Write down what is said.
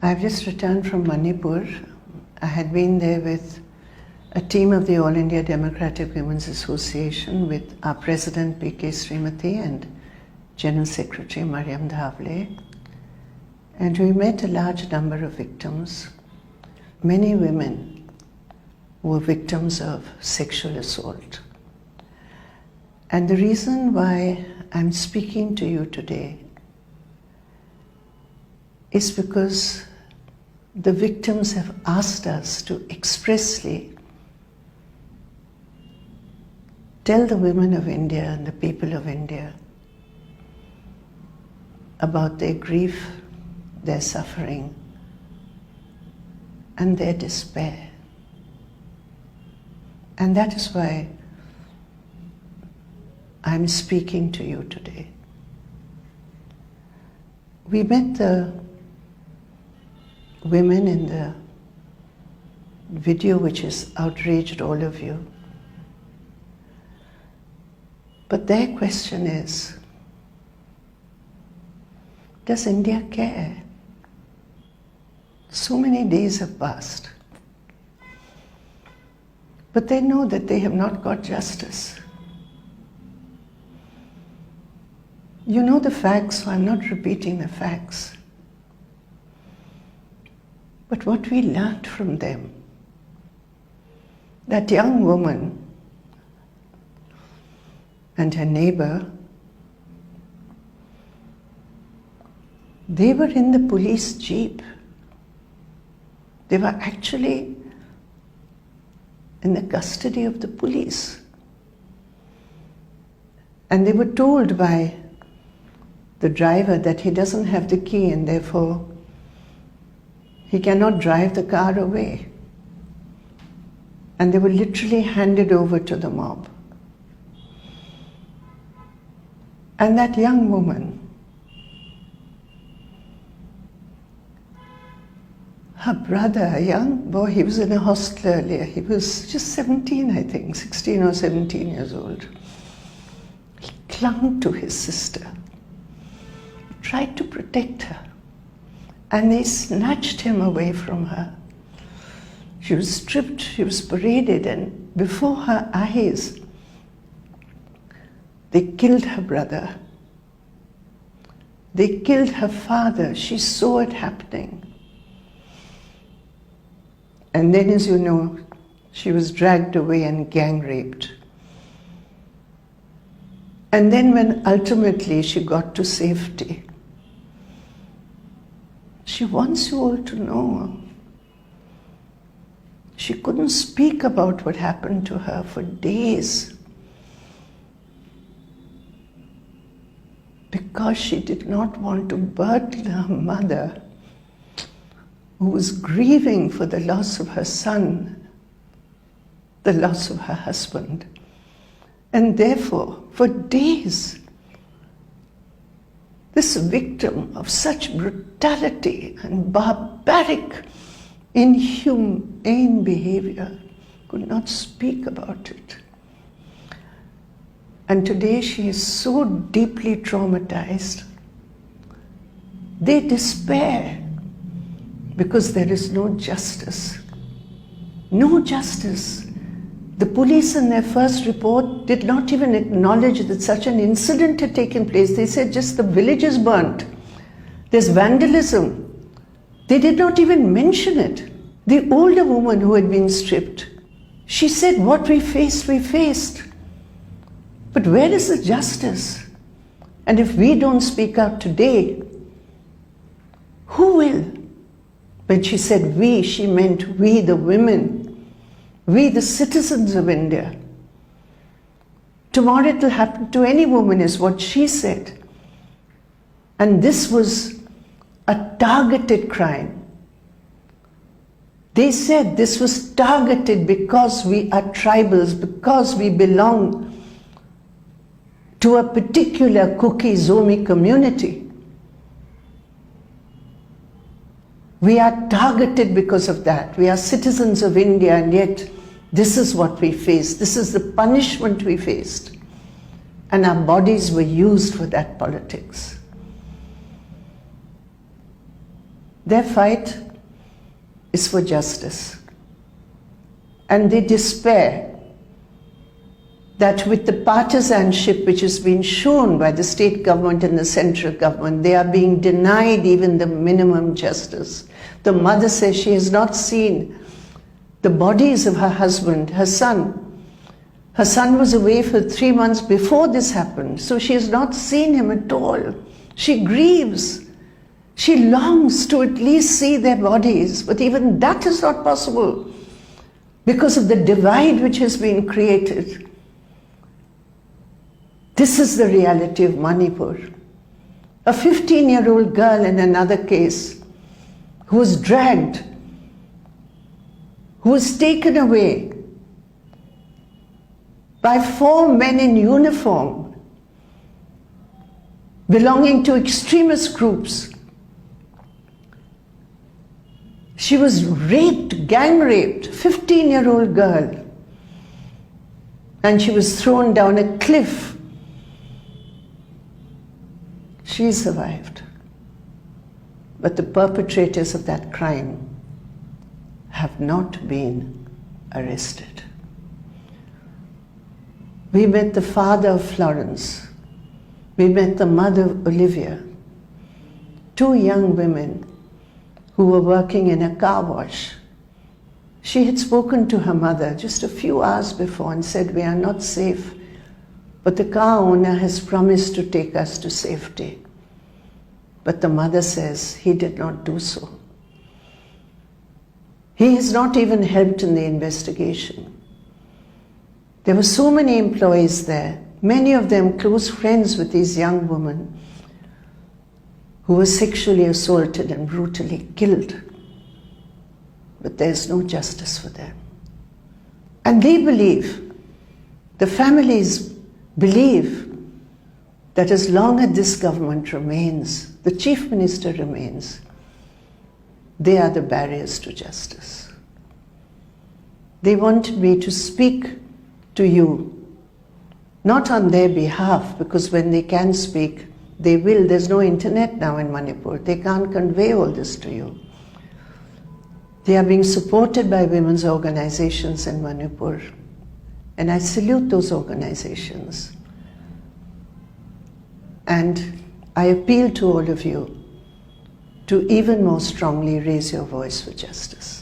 I've just returned from Manipur. I had been there with a team of the All India Democratic Women's Association with our President P.K. Srimati and General Secretary Mariam Dhavle. And we met a large number of victims, many women who were victims of sexual assault. And the reason why I'm speaking to you today is because the victims have asked us to expressly tell the women of India and the people of India about their grief, their suffering, and their despair. And that is why I'm speaking to you today. We met the women in the video which has outraged all of you. But their question is, does India care? So many days have passed. But they know that they have not got justice. You know the facts, so I'm not repeating the facts. But what we learned from them, that young woman and her neighbor, they were in the police jeep. They were actually in the custody of the police. And they were told by the driver that he doesn't have the key and therefore he cannot drive the car away. And they were literally handed over to the mob. And that young woman, her brother, a young boy, he was in a hostel earlier. He was just 17, I think, 16 or 17 years old. He clung to his sister, tried to protect her, and they snatched him away from her. She was stripped, she was paraded, and before her eyes, they killed her brother. They killed her father. She saw it happening. And then, as you know, she was dragged away and gang raped. And then when ultimately she got to safety, she wants you all to know she couldn't speak about what happened to her for days because she did not want to burden her mother, who was grieving for the loss of her son, the loss of her husband. And therefore, for days, this victim of such brutality and barbaric, inhumane behavior could not speak about it. And today she is so deeply traumatized. They despair because there is no justice. No justice. The police in their first report did not even acknowledge that such an incident had taken place. They said just the village is burnt. There's vandalism. They did not even mention it. The older woman who had been stripped, she said, what we faced, we faced. But where is the justice? And if we don't speak out today, who will? When she said we, she meant we, the women, we, the citizens of India. Tomorrow it will happen to any woman, is what she said. And this was a targeted crime. They said this was targeted because we are tribals, because we belong to a particular Kuki Zomi community. We are targeted because of that. We are citizens of India, and yet this is what we faced. This is the punishment we faced. And our bodies were used for that politics. Their fight is for justice. And they despair that with the partisanship which has been shown by the state government and the central government, they are being denied even the minimum justice. The mother says she has not seen the bodies of her husband, her son. Her son was away for 3 months before this happened, so she has not seen him at all. She grieves. She longs to at least see their bodies, but even that is not possible because of the divide which has been created. This is the reality of Manipur. A 15-year-old girl in another case who was dragged, who was taken away by 4 men in uniform belonging to extremist groups. She was raped, gang raped, 15-year-old girl, and she was thrown down a cliff. She survived. But the perpetrators of that crime have not been arrested. We met the father of Florence. We met the mother of Olivia, 2 young women who were working in a car wash. She had spoken to her mother just a few hours before and said, "We are not safe, but the car owner has promised to take us to safety." But the mother says he did not do so. He has not even helped in the investigation. There were so many employees there, many of them close friends with these young women who were sexually assaulted and brutally killed. But there is no justice for them. And they believe, the families believe, that as long as this government remains, the chief minister remains, they are the barriers to justice. They wanted me to speak to you, not on their behalf, because when they can speak, they will. There's no internet now in Manipur. They can't convey all this to you. They are being supported by women's organizations in Manipur, and I salute those organizations. And I appeal to all of you to even more strongly raise your voice for justice.